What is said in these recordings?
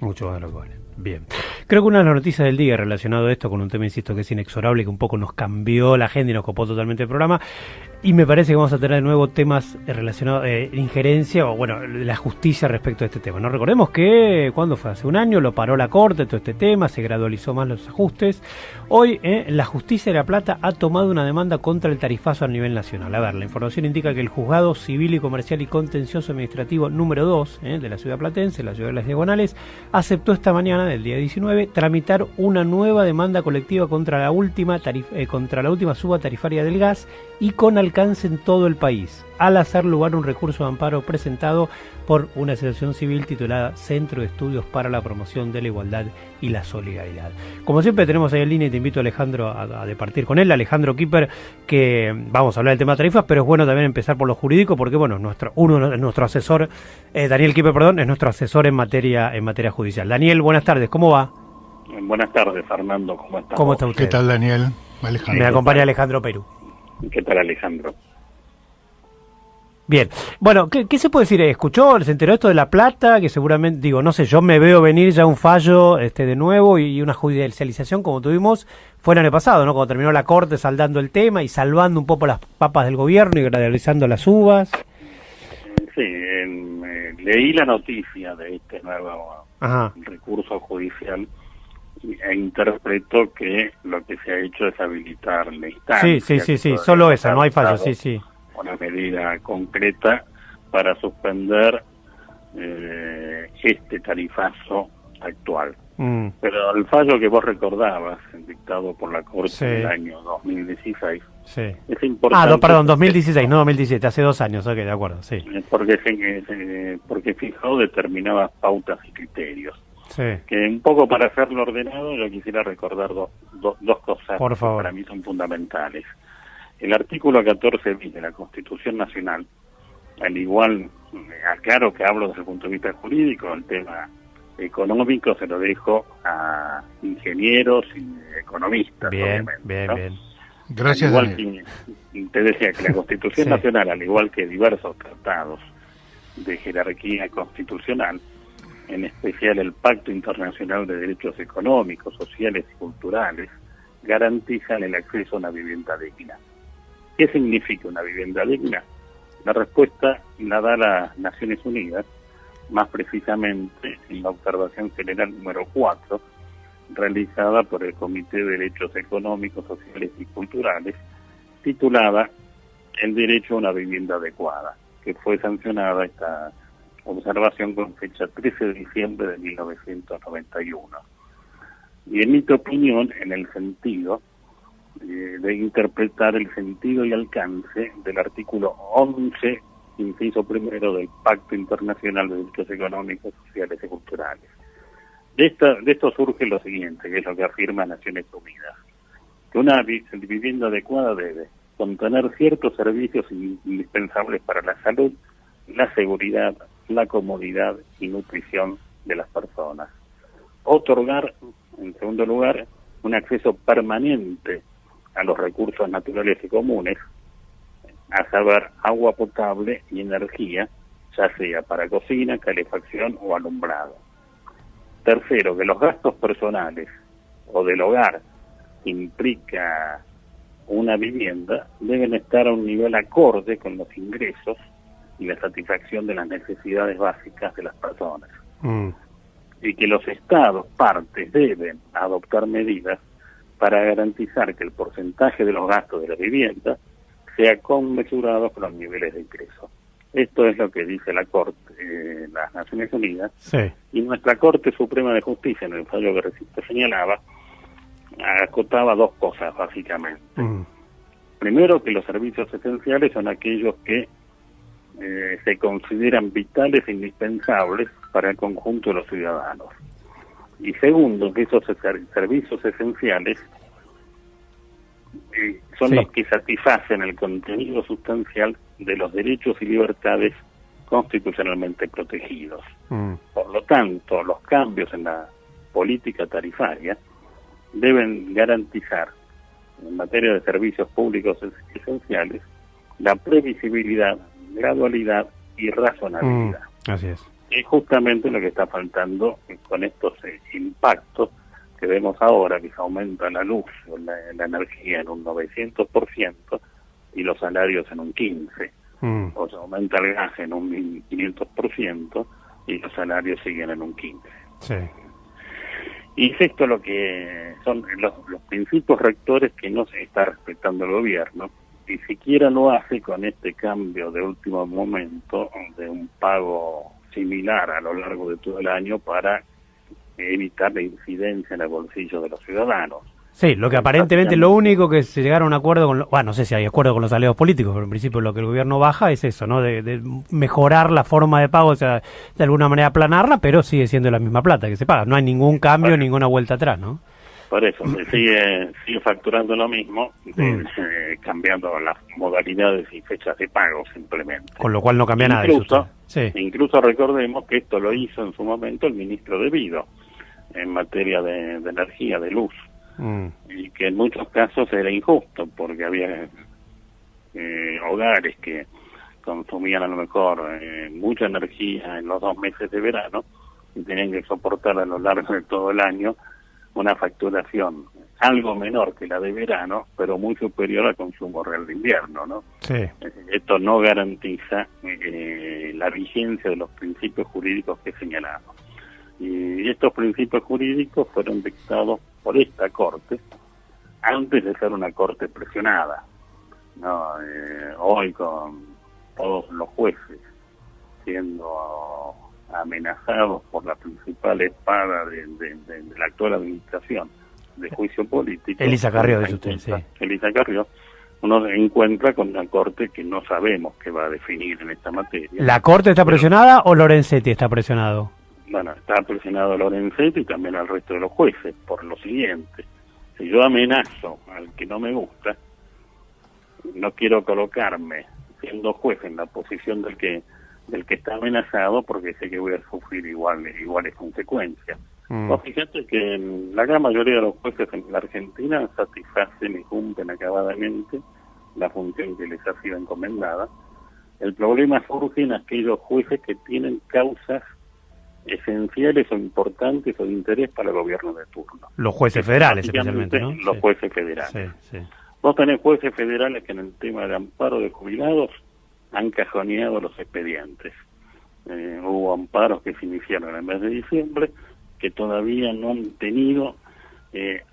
Mucho más de lo que vale. Bien. Creo que una de las noticias del día relacionado a esto, con un tema, insisto, que es inexorable, que un poco nos cambió la agenda y nos copó totalmente el programa, y me parece que vamos a tener de nuevo temas relacionados, injerencia, o bueno, la justicia respecto a este tema. No recordemos que, ¿cuándo fue? Hace un año lo paró la Corte, todo este tema, se gradualizó más los ajustes. Hoy, la Justicia de La Plata ha tomado una demanda contra el tarifazo a nivel nacional. A ver, la información indica que el Juzgado Civil y Comercial y Contencioso Administrativo número 2 de la ciudad platense, la ciudad de Las Diagonales, aceptó esta mañana, del día 19, tramitar una nueva demanda colectiva contra la última suba tarifaria del gas y con alcance en todo el país, al hacer lugar un recurso de amparo presentado por una asociación civil titulada Centro de Estudios para la Promoción de la Igualdad y la Solidaridad. Como siempre tenemos ahí en línea y te invito, Alejandro, a departir con él, Alejandro Kipper, que vamos a hablar del tema de tarifas, pero es bueno también empezar por lo jurídico, porque bueno, nuestro asesor, Daniel Kipper, perdón, es nuestro asesor en materia judicial. Daniel, buenas tardes, ¿cómo va? Buenas tardes, Fernando, ¿cómo estás? ¿Cómo está usted? ¿Qué tal, Daniel? Alejandro. Me acompaña Alejandro Perú. ¿Qué tal, Alejandro? Bien, bueno, ¿qué se puede decir? ¿Escuchó? ¿Se enteró esto de La Plata? Que seguramente, digo, no sé, yo me veo venir ya un fallo de nuevo y una judicialización como tuvimos fue el año pasado, ¿no? Cuando terminó la Corte saldando el tema y salvando un poco las papas del gobierno y gradualizando las uvas. Sí, leí la noticia de este nuevo recurso judicial e interpreto que lo que se ha hecho es habilitar la instancia. Sí, solo esa, no hay fallo, sí. Una medida concreta para suspender este tarifazo actual. Pero el fallo que vos recordabas, dictado por la Corte del año 2016, es importante. Perdón, 2016, no 2017, hace 2 años, ok, de acuerdo, sí. Porque fijó determinadas pautas y criterios. Sí. Que un poco para hacerlo ordenado, yo quisiera recordar dos cosas por favor, que para mí son fundamentales. El artículo 14 bis de la Constitución Nacional, al igual, aclaro que hablo desde el punto de vista jurídico, el tema económico se lo dejo a ingenieros y economistas. Bien. Gracias, Daniel. Te decía que la Constitución Nacional, al igual que diversos tratados de jerarquía constitucional, en especial el Pacto Internacional de Derechos Económicos, Sociales y Culturales, garantizan el acceso a una vivienda digna. ¿Qué significa una vivienda digna? La respuesta la da las Naciones Unidas, más precisamente en la observación general número 4, realizada por el Comité de Derechos Económicos, Sociales y Culturales, titulada El derecho a una vivienda adecuada, que fue sancionada esta observación con fecha 13 de diciembre de 1991. Y emito opinión en el sentido de interpretar el sentido y alcance del artículo 11, inciso primero del Pacto Internacional de Derechos Económicos, Sociales y Culturales. De esto surge lo siguiente, que es lo que afirma Naciones Unidas, que una vivienda adecuada debe contener ciertos servicios indispensables para la salud, la seguridad, la comodidad y nutrición de las personas. Otorgar, en segundo lugar, un acceso permanente a los recursos naturales y comunes, a saber, agua potable y energía, ya sea para cocina, calefacción o alumbrado. Tercero, que los gastos personales o del hogar que implica una vivienda deben estar a un nivel acorde con los ingresos y la satisfacción de las necesidades básicas de las personas. Y que los estados, partes, deben adoptar medidas para garantizar que el porcentaje de los gastos de la vivienda sea conmesurado con los niveles de ingreso. Esto es lo que dice la Corte, las Naciones Unidas, y nuestra Corte Suprema de Justicia, en el fallo que recién señalaba, acotaba dos cosas básicamente. Primero, que los servicios esenciales son aquellos que se consideran vitales e indispensables para el conjunto de los ciudadanos. Y segundo, que esos servicios esenciales son los que satisfacen el contenido sustancial de los derechos y libertades constitucionalmente protegidos. Por lo tanto, los cambios en la política tarifaria deben garantizar, en materia de servicios públicos esenciales, la previsibilidad, gradualidad y razonabilidad. Así es. Es justamente lo que está faltando con estos impactos que vemos ahora, que se aumenta la luz, la energía en un 900% y los salarios en un 15%. O se aumenta el gas en un 1500% y los salarios siguen en un 15%. Sí. Y es esto lo que son los principios rectores que no se está respetando el gobierno, y siquiera lo hace con este cambio de último momento de un pago similar a lo largo de todo el año para evitar la incidencia en el bolsillo de los ciudadanos. Sí, lo que aparentemente lo único que se llegaron a un acuerdo con, bueno, no sé si hay acuerdo con los aliados políticos, pero en principio lo que el gobierno baja es eso, ¿no? De mejorar la forma de pago, o sea, de alguna manera aplanarla, pero sigue siendo la misma plata que se paga. No hay ningún cambio, ninguna vuelta atrás, ¿no? Por eso, se sigue facturando lo mismo, cambiando las modalidades y fechas de pago simplemente. Con lo cual no cambia nada. Incluso recordemos que esto lo hizo en su momento el ministro de Vido, en materia de energía, de luz. Y que en muchos casos era injusto, porque había hogares que consumían a lo mejor mucha energía en los 2 meses de verano y tenían que soportar a lo largo de todo el año una facturación algo menor que la de verano, pero muy superior al consumo real de invierno, ¿no? Sí. Esto no garantiza la vigencia de los principios jurídicos que señalamos. Y estos principios jurídicos fueron dictados por esta Corte antes de ser una Corte presionada, ¿no? Hoy con todos los jueces siendo amenazados por la principal espada de la actual administración de juicio político, Elisa Carrió, dice usted, sí. Elisa Carrió, uno se encuentra con una Corte que no sabemos qué va a definir en esta materia. ¿La Corte está presionada o Lorenzetti está presionado? Bueno, está presionado Lorenzetti y también al resto de los jueces por lo siguiente: si yo amenazo al que no me gusta, no quiero colocarme siendo juez en la posición del que está amenazado, porque sé que voy a sufrir iguales consecuencias. Fíjate que la gran mayoría de los jueces en la Argentina satisfacen y cumplen acabadamente la función que les ha sido encomendada. El problema surge en aquellos jueces que tienen causas esenciales o importantes o de interés para el gobierno de turno. Los jueces federales especialmente, ¿no? Los jueces federales. Sí. Vos tenés jueces federales que en el tema de amparo de jubilados han cajoneado los expedientes. Hubo amparos que se iniciaron en el mes de diciembre que todavía no han tenido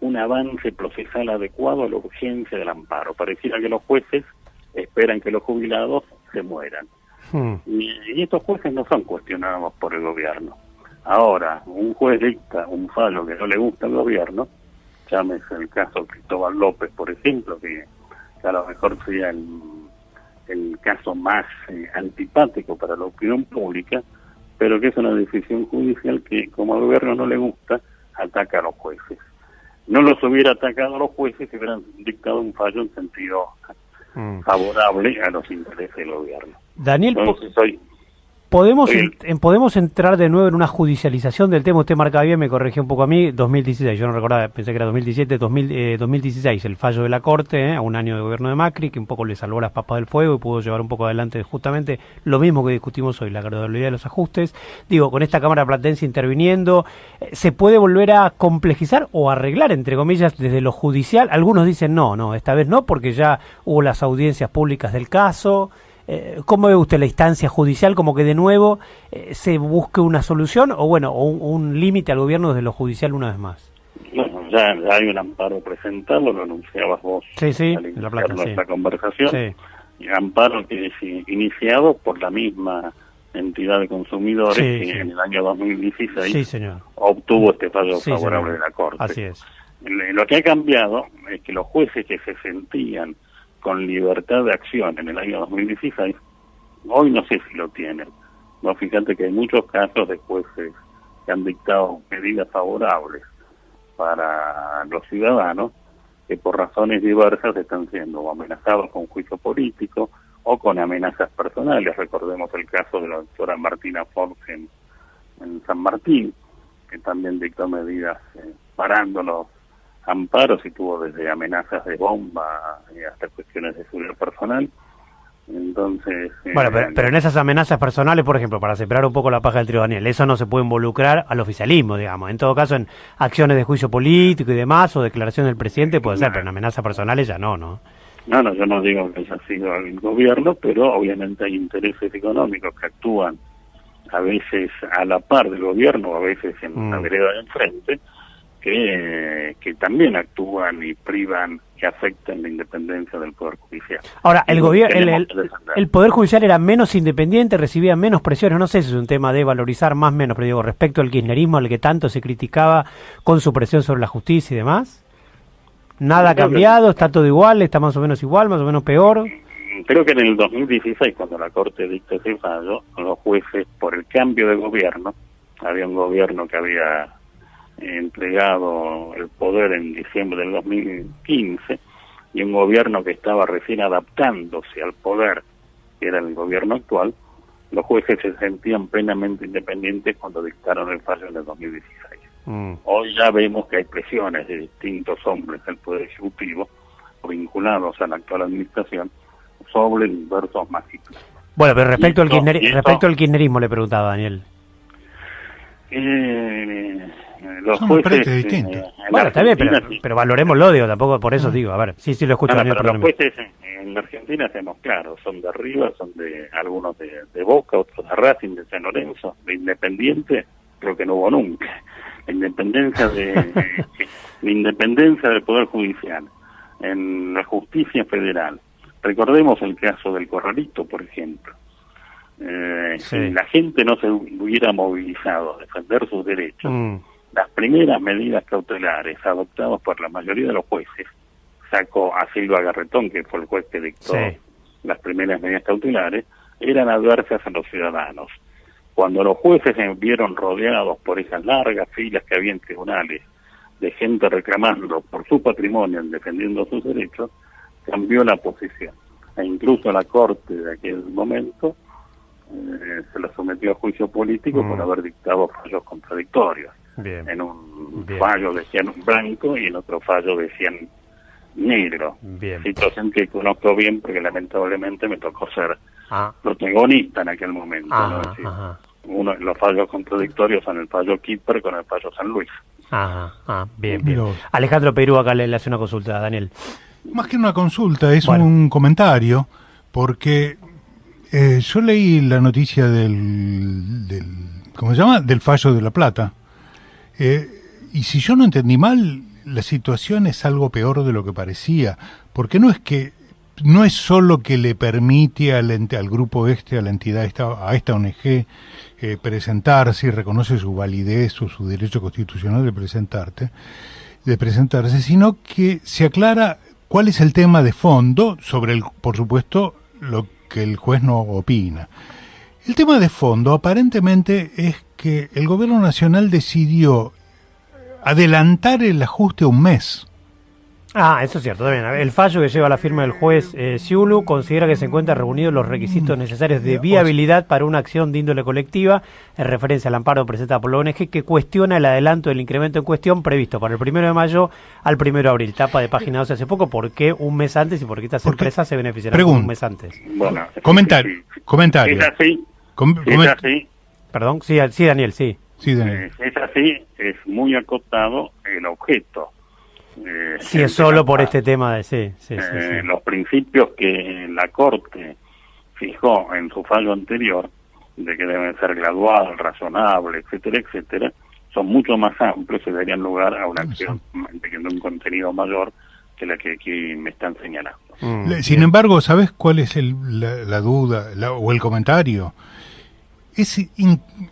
un avance procesal adecuado a la urgencia del amparo. Pareciera que los jueces esperan que los jubilados se mueran. Y estos jueces no son cuestionados por el gobierno. Ahora, un juez dicta un fallo que no le gusta al gobierno, llámese el caso Cristóbal López, por ejemplo, que a lo mejor sería el caso más antipático para la opinión pública, pero que es una decisión judicial que, como al gobierno no le gusta, ataca a los jueces. No los hubiera atacado a los jueces si hubieran dictado un fallo en sentido favorable a los intereses del gobierno. Daniel, entonces, ¿podemos entrar de nuevo en una judicialización del tema? Usted marcaba bien, me corrigió un poco a mí, 2016, yo no recordaba, pensé que era 2017, 2016, el fallo de la Corte, a un año de gobierno de Macri, que un poco le salvó las papas del fuego y pudo llevar un poco adelante justamente lo mismo que discutimos hoy, la gradualidad de los ajustes. Digo, con esta Cámara Platense interviniendo, ¿se puede volver a complejizar o arreglar, entre comillas, desde lo judicial? Algunos dicen no, esta vez no, porque ya hubo las audiencias públicas del caso. ¿Cómo ve usted la instancia judicial? ¿Como que de nuevo se busque una solución o un límite al gobierno desde lo judicial una vez más? Bueno, ya hay un amparo presentado, lo anunciabas vos al iniciar nuestra conversación. Sí. Amparo que es iniciado por la misma entidad de consumidores que en el año 2016 obtuvo este fallo favorable de la Corte. Así es. Lo que ha cambiado es que los jueces que se sentían con libertad de acción en el año 2016, hoy no sé si lo tienen. No, fíjate que hay muchos casos de jueces que han dictado medidas favorables para los ciudadanos que por razones diversas están siendo amenazados con juicio político o con amenazas personales. Recordemos el caso de la doctora Martina Fox en San Martín, que también dictó medidas parando los amparos y tuvo desde amenazas de bomba hasta cuestiones de seguridad personal. Entonces... Bueno, pero en esas amenazas personales, por ejemplo, para separar un poco la paja del trigo, Daniel, eso no se puede involucrar al oficialismo, digamos. En todo caso, en acciones de juicio político y demás, o declaración del presidente puede ser, pero en amenazas personales ya no, ¿no? No, yo no digo que haya sido el gobierno, pero obviamente hay intereses económicos que actúan a veces a la par del gobierno, o a veces en la vereda de enfrente, que también actúan y privan, que afectan la independencia del Poder Judicial. Ahora, el Poder Judicial era menos independiente, recibía menos presiones, no sé si es un tema de valorizar más o menos, pero digo, respecto al kirchnerismo, al que tanto se criticaba con su presión sobre la justicia y demás, ¿nada ha cambiado? ¿Está todo igual? ¿Está más o menos igual, más o menos peor? Creo que en el 2016, cuando la Corte dictó ese fallo, los jueces, por el cambio de gobierno, había un gobierno que había entregado el poder en diciembre del 2015 y un gobierno que estaba recién adaptándose al poder, que era el gobierno actual, los jueces se sentían plenamente independientes cuando dictaron el fallo en el 2016. Hoy ya vemos que hay presiones de distintos hombres del Poder Ejecutivo vinculados a la actual administración sobre diversos masitos. Bueno, pero respecto al kirchnerismo le preguntaba Daniel. Los jueces bueno, está bien, pero valorémoslo, digo, tampoco por eso digo, a ver, sí lo escucho. Daniel, pero los jueces en la Argentina, seamos claros, son de arriba, son de algunos de Boca, otros de Racing, de San Lorenzo, de Independiente, creo que no hubo nunca. La independencia la independencia del Poder Judicial, en la justicia federal. Recordemos el caso del Corralito, por ejemplo. Si la gente no se hubiera movilizado a defender sus derechos, las primeras medidas cautelares adoptadas por la mayoría de los jueces, saco a Silva Garretón, que fue el juez que dictó las primeras medidas cautelares, eran adversas a los ciudadanos. Cuando los jueces se vieron rodeados por esas largas filas que había en tribunales de gente reclamando por su patrimonio, defendiendo sus derechos, cambió la posición. E incluso la Corte de aquel momento se la sometió a juicio político por haber dictado fallos contradictorios. En un fallo decían blanco y en otro fallo decían negro. Situación que conozco bien porque lamentablemente me tocó ser protagonista en aquel momento. Los fallos contradictorios son el fallo Kipper con el fallo San Luis. Bien. Alejandro Perú acá le hace una consulta a Daniel. Más que una consulta, es un comentario, porque yo leí la noticia ¿cómo se llama? Del fallo de La Plata. Y si yo no entendí mal, la situación es algo peor de lo que parecía, porque no es solo que le permite al grupo a la entidad, a esta ONG, presentarse y reconoce su validez o su derecho constitucional de presentarse, sino que se aclara cuál es el tema de fondo sobre por supuesto, lo que el juez no opina. El tema de fondo aparentemente es que el gobierno nacional decidió adelantar el ajuste un mes. Eso es cierto, también. El fallo que lleva la firma del juez Ciulu considera que se encuentran reunidos los requisitos necesarios de viabilidad para una acción de índole colectiva, en referencia al amparo presentado por la ONG, que cuestiona el adelanto del incremento en cuestión previsto para el 1 de mayo al 1 de abril. Tapa de página 12 hace poco. ¿Por qué un mes antes y por qué estas empresas se beneficiarán un mes antes? Bueno, comentario. Es así. Es así. Perdón, sí, Daniel, sí. Sí, Daniel. Es así, es muy acotado el objeto. Sí, es solo por este tema de los principios que la Corte fijó en su fallo anterior, de que deben ser gradual, razonable, etcétera, son mucho más amplios y darían lugar a una acción de un contenido mayor que la que aquí me están señalando. Sin embargo, ¿sabes cuál es la duda o el comentario?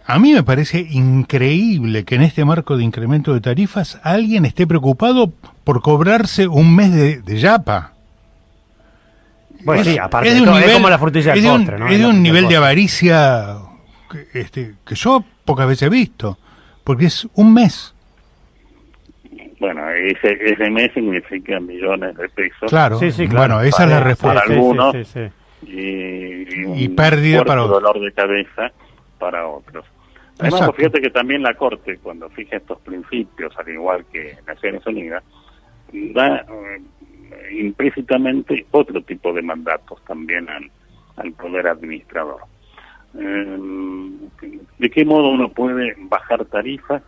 A mí me parece increíble que en este marco de incremento de tarifas alguien esté preocupado por cobrarse un mes de yapa. Bueno, sí, aparte es como la frutilla del postre, ¿no? Es de un nivel de avaricia que yo pocas veces he visto, porque es un mes. Bueno, ese mes significa millones de pesos. Claro, claro. Bueno, esa es la respuesta. Para algunos, y pérdida para otros. Dolor de cabeza para otros. Además, fíjate que también la Corte, cuando fija estos principios, al igual que Naciones Unidas, da implícitamente otro tipo de mandatos también al poder administrador. ¿De qué modo uno puede bajar tarifas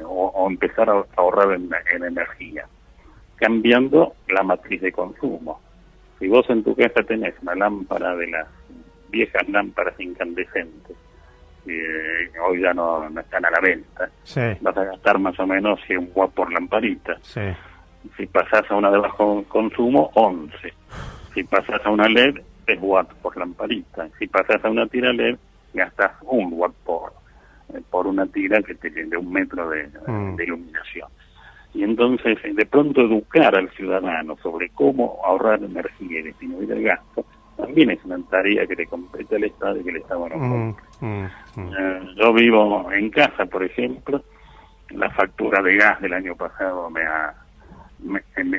o empezar a ahorrar en energía? Cambiando la matriz de consumo. Si vos en tu casa tenés una lámpara de las viejas lámparas incandescentes, hoy ya no están a la venta, sí, vas a gastar más o menos 100 watts por lamparita. sí. Si pasás a una de bajo consumo, 11. Si pasás a una LED, 3 watts por lamparita. Si pasás a una tira LED, gastas 1 watt por una tira que tiene de 1 metro de iluminación. Y entonces, de pronto, educar al ciudadano sobre cómo ahorrar energía y disminuir el gasto, también es una tarea que le compete al Estado y que el Estado no cumple. Yo vivo en casa, por ejemplo, la factura de gas del año pasado me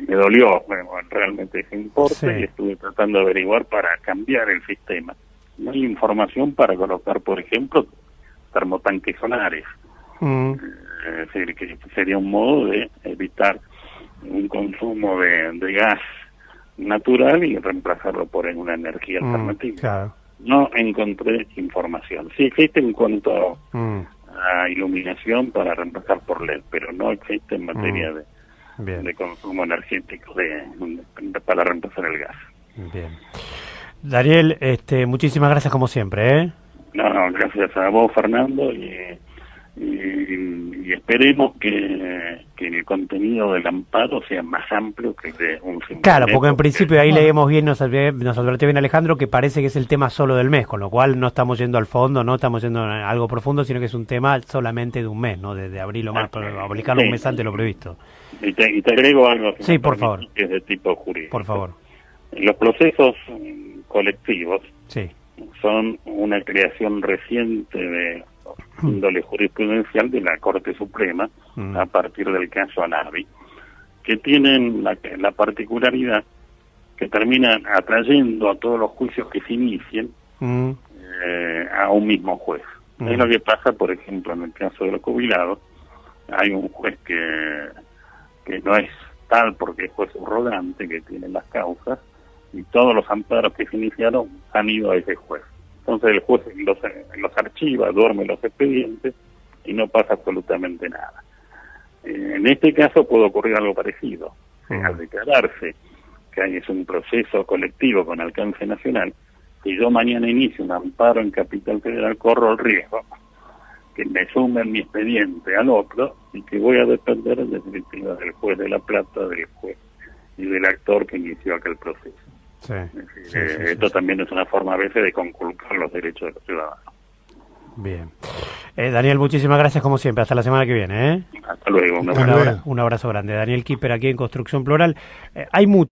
dolió realmente ese importe, sí, y estuve tratando de averiguar para cambiar el sistema. No hay información para colocar, por ejemplo, termotanques solares. Es decir, que sería un modo de evitar un consumo de gas natural y reemplazarlo por una energía alternativa. Claro. No encontré información. Sí existe en cuanto a iluminación para reemplazar por LED, pero no existe en materia de consumo energético para reemplazar el gas. Bien. Daniel, muchísimas gracias como siempre, ¿eh? No, gracias a vos, Fernando, y esperemos que el contenido del amparo sea más amplio que el de un simple. Claro, porque en principio ahí leemos bien, nos advirtió bien Alejandro, que parece que es el tema solo del mes, con lo cual no estamos yendo al fondo, no estamos yendo a algo profundo, sino que es un tema solamente de un mes, ¿no? Desde abril o más, para aplicarlo un mes antes de lo previsto. Y te agrego algo sí, por favor, que es de tipo jurídico. Por favor. Los procesos colectivos sí, son una creación reciente de índole jurisprudencial de la Corte Suprema a partir del caso Anabi, que tienen la particularidad que terminan atrayendo a todos los juicios que se inicien a un mismo juez. Es lo que pasa, por ejemplo, en el caso de los jubilados. Hay un juez que no es tal porque es juez subrogante, que tiene las causas, y todos los amparos que se iniciaron han ido a ese juez. Entonces el juez los archiva, duerme los expedientes y no pasa absolutamente nada. En este caso puede ocurrir algo parecido. Al declararse que es un proceso colectivo con alcance nacional, si yo mañana inicio un amparo en Capital Federal, corro el riesgo que me sumen mi expediente al otro y que voy a depender en definitiva del juez de La Plata, del juez y del actor que inició aquel proceso. Sí, esto también es una forma a veces de conculcar los derechos de los ciudadanos. Bien. Daniel, muchísimas gracias como siempre. Hasta la semana que viene. Hasta luego. Un abrazo grande. Daniel Kipper aquí en Construcción Plural. Hay mucho